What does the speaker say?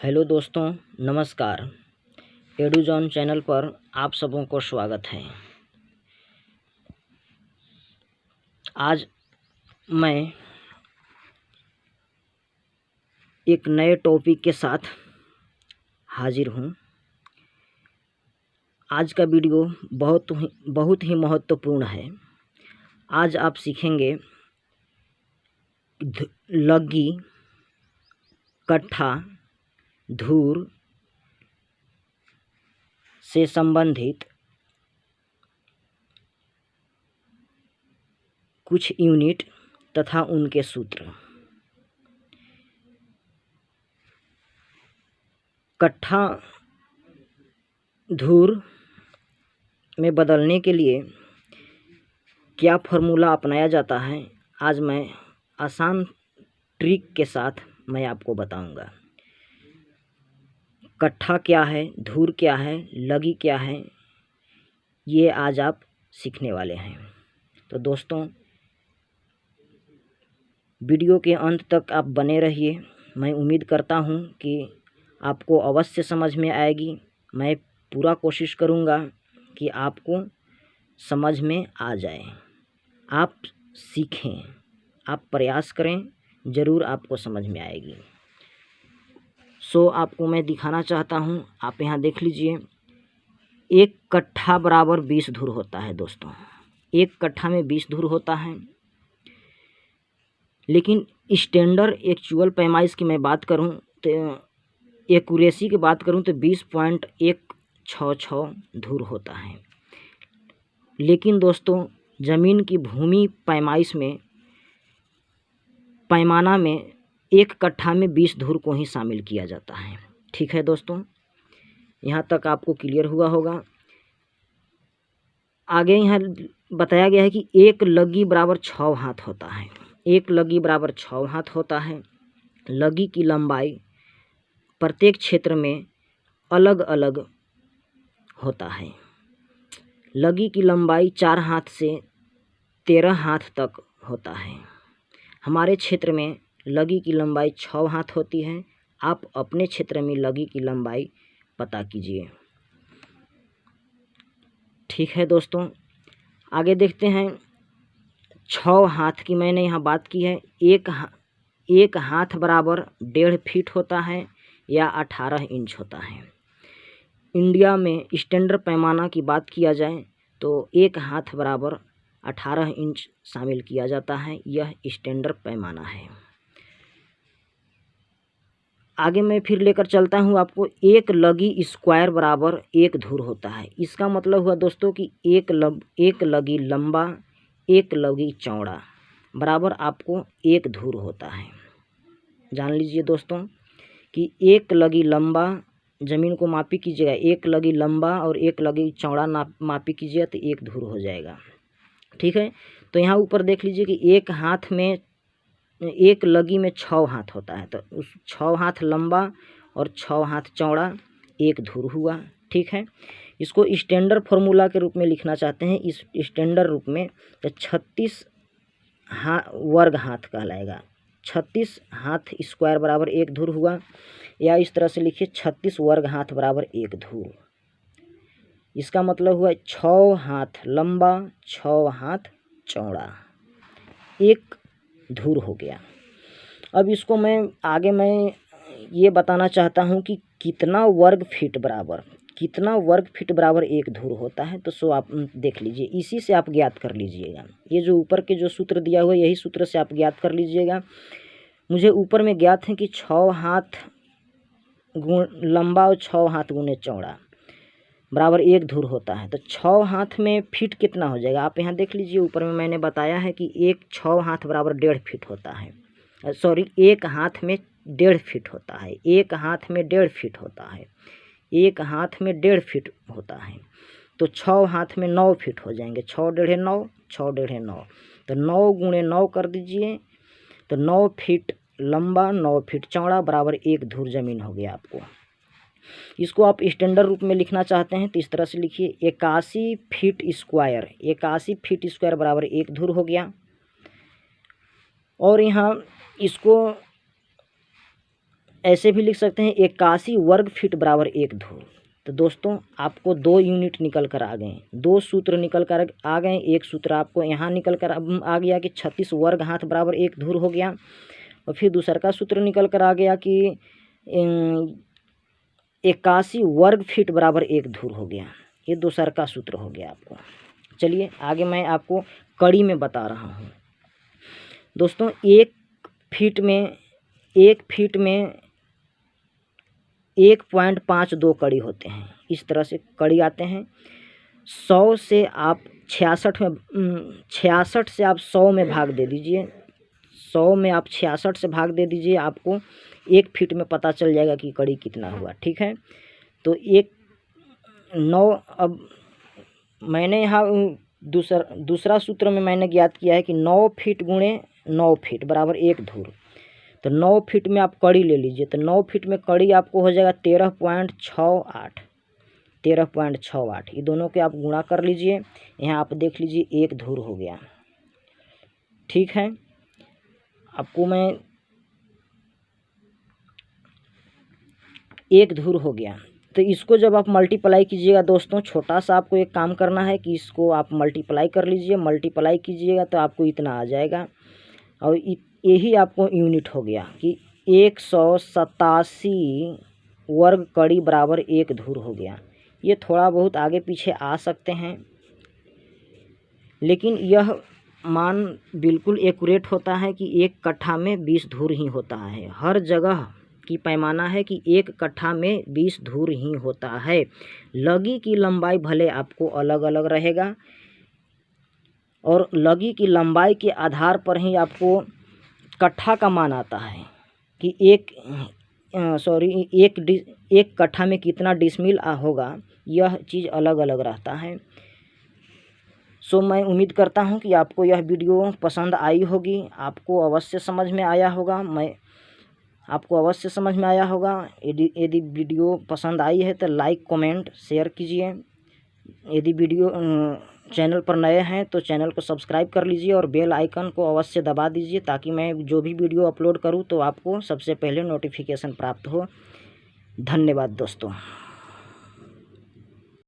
Hello दोस्तों, नमस्कार। एडुजॉन channel पर आप सबों को स्वागत है। आज मैं एक नए टॉपिक के साथ हाजिर हूँ। आज का वीडियो बहुत ही महत्वपूर्ण है। आज आप सीखेंगे लग्गी, कट्ठा, धूर से संबंधित कुछ यूनिट तथा उनके सूत्र। कट्ठा धूर में बदलने के लिए क्या फॉर्मूला अपनाया जाता है, आज मैं आसान ट्रिक के साथ मैं आपको बताऊंगा। कट्ठा क्या है, धूर क्या है, लगी क्या है, ये आज आप सीखने वाले हैं। तो दोस्तों, वीडियो के अंत तक आप बने रहिए। मैं उम्मीद करता हूँ कि आपको अवश्य समझ में आएगी। मैं पूरा कोशिश करूँगा कि आपको समझ में आ जाए। आप सीखें, आप प्रयास करें, ज़रूर आपको समझ में आएगी। आपको मैं दिखाना चाहता हूँ। आप यहाँ देख लीजिए, एक कट्ठा बराबर 20 धूर होता है दोस्तों। एक कट्ठा में 20 धूर होता है। लेकिन स्टैंडर्ड एक्चुअल पैमाइश की मैं बात करूँ तो एक्यूरेसी की बात करूँ तो 20.166 धूर होता है। लेकिन दोस्तों, ज़मीन की भूमि पैमाना में एक कट्ठा में 20 धूर को ही शामिल किया जाता है। ठीक है दोस्तों, यहाँ तक आपको क्लियर हुआ होगा। आगे यहाँ बताया गया है कि एक लगी बराबर 6 हाथ होता है। एक लगी बराबर 6 हाथ होता है। लगी की लंबाई प्रत्येक क्षेत्र में अलग अलग होता है। लगी की लंबाई 4 हाथ से 13 हाथ तक होता है। हमारे क्षेत्र में लगी की लंबाई 6 हाथ होती है। आप अपने क्षेत्र में लगी की लंबाई पता कीजिए। ठीक है दोस्तों, आगे देखते हैं। 6 हाथ की मैंने यहाँ बात की है। एक हाथ बराबर 1.5 फीट होता है या 18 इंच होता है। इंडिया में स्टैंडर्ड पैमाना की बात किया जाए तो एक हाथ बराबर 18 इंच शामिल किया जाता है। यह स्टैंडर्ड पैमाना है। आगे मैं फिर लेकर चलता हूँ आपको। एक लगी स्क्वायर बराबर 1 धूर होता है। इसका मतलब हुआ दोस्तों कि एक लगी लंबा, एक लगी चौड़ा बराबर आपको 1 धूर होता है। जान लीजिए दोस्तों कि एक लगी लंबा, ज़मीन को मापी कीजिएगा, एक लगी लंबा और एक लगी चौड़ा मापी कीजिए तो 1 धूर हो जाएगा। ठीक है, तो यहाँ ऊपर देख लीजिए कि एक हाथ में, एक लगी में 6 हाथ होता है। तो उस 6 हाथ लंबा और 6 हाथ चौड़ा 1 धूर हुआ। ठीक है, इसको स्टैंडर्ड फार्मूला के रूप में लिखना चाहते हैं। इस स्टैंडर्ड रूप में तो 36 वर्ग हाथ कहलाएगा। 36 हाथ स्क्वायर बराबर 1 धूर हुआ, या इस तरह से लिखिए 36 वर्ग हाथ बराबर 1 धूर। इसका मतलब हुआ 6 हाथ लंबा, 6 हाथ चौड़ा, 1 धूर हो गया। अब इसको मैं ये बताना चाहता हूँ कि कितना वर्ग फीट बराबर 1 धूर होता है। तो आप देख लीजिए, इसी से आप ज्ञात कर लीजिएगा। ये जो ऊपर के जो सूत्र दिया हुआ है, यही सूत्र से आप ज्ञात कर लीजिएगा। मुझे ऊपर में ज्ञात है कि 6 हाथ लंबा और 6 हाथ गुने चौड़ा बराबर 1 धूर होता है। तो 6 हाथ में फीट कितना हो जाएगा, आप यहाँ देख लीजिए। ऊपर में मैंने बताया है कि 6 हाथ बराबर 1.5 फीट होता है। एक हाथ में 1.5 फीट होता है। एक हाथ में 1.5 फीट होता है। एक हाथ में 1.5 फीट होता है। तो 6 हाथ में 9 फीट हो जाएंगे। 6 डेढ़े 9, 6 डेढ़े 9, तो 9 गुणे 9 कर दीजिए। तो 9 फीट लंबा, 9 फीट चौड़ा बराबर 1 धूर ज़मीन हो गया आपको। इसको आप स्टैंडर्ड रूप में लिखना चाहते हैं तो इस तरह से लिखिए, 81 फीट स्क्वायर, 81 फीट स्क्वायर बराबर 1 धूर हो गया। और यहाँ इसको ऐसे भी लिख सकते हैं 81 वर्ग फीट बराबर 1 धूर। तो दोस्तों आपको 2 यूनिट निकल कर आ गए, 2 सूत्र निकल कर आ गए। एक सूत्र आपको यहाँ निकल कर आ गया कि 36 वर्ग हाथ बराबर 1 धूर हो गया, और फिर दूसरा का सूत्र निकल कर आ गया कि 81 वर्ग फीट बराबर 1 धूर हो गया। ये दूसरा का सूत्र हो गया आपको। चलिए आगे मैं आपको कड़ी में बता रहा हूँ दोस्तों। 1 फीट में 1.52 कड़ी होते हैं। इस तरह से कड़ी आते हैं। 100 से आप 66 से आप 100 में भाग दे दीजिए, 100 में आप 66 से भाग दे दीजिए, आपको 1 फीट में पता चल जाएगा कि कड़ी कितना हुआ। ठीक है, तो 9 अब मैंने यहाँ दूसरा सूत्र में मैंने ज्ञात किया है कि 9 फीट गुणे 9 फीट बराबर 1 धूर। तो 9 फीट में आप कड़ी ले लीजिए, तो 9 फीट में कड़ी आपको हो जाएगा 13.68। ये दोनों के आप गुणा कर लीजिए। यहाँ आप देख लीजिए 1 धूर हो गया। ठीक है, आपको मैं 1 धूर हो गया। तो इसको जब आप मल्टीप्लाई कीजिएगा दोस्तों, छोटा सा आपको एक काम करना है कि इसको आप मल्टीप्लाई कर लीजिए। मल्टीप्लाई कीजिएगा तो आपको इतना आ जाएगा, और यही आपको यूनिट हो गया कि 187 वर्ग कड़ी बराबर 1 धूर हो गया। ये थोड़ा बहुत आगे पीछे आ सकते हैं, लेकिन यह मान बिल्कुल एक्यूरेट होता है कि 1 कट्ठा में 20 धूर ही होता है। हर जगह की पैमाना है कि 1 कट्ठा में 20 धूर ही होता है। लगी की लंबाई भले आपको अलग अलग रहेगा, और लगी की लंबाई के आधार पर ही आपको कट्ठा का मान आता है कि एक कट्ठा में कितना डिसमिल होगा। यह चीज़ अलग अलग रहता है। सो मैं उम्मीद करता हूं कि आपको यह वीडियो पसंद आई होगी, आपको अवश्य समझ में आया होगा। यदि वीडियो पसंद आई है तो लाइक कमेंट शेयर कीजिए। यदि वीडियो चैनल पर नए हैं तो चैनल को सब्सक्राइब कर लीजिए, और बेल आइकन को अवश्य दबा दीजिए, ताकि मैं जो भी वीडियो अपलोड करूं तो आपको सबसे पहले नोटिफिकेशन प्राप्त हो। धन्यवाद दोस्तों।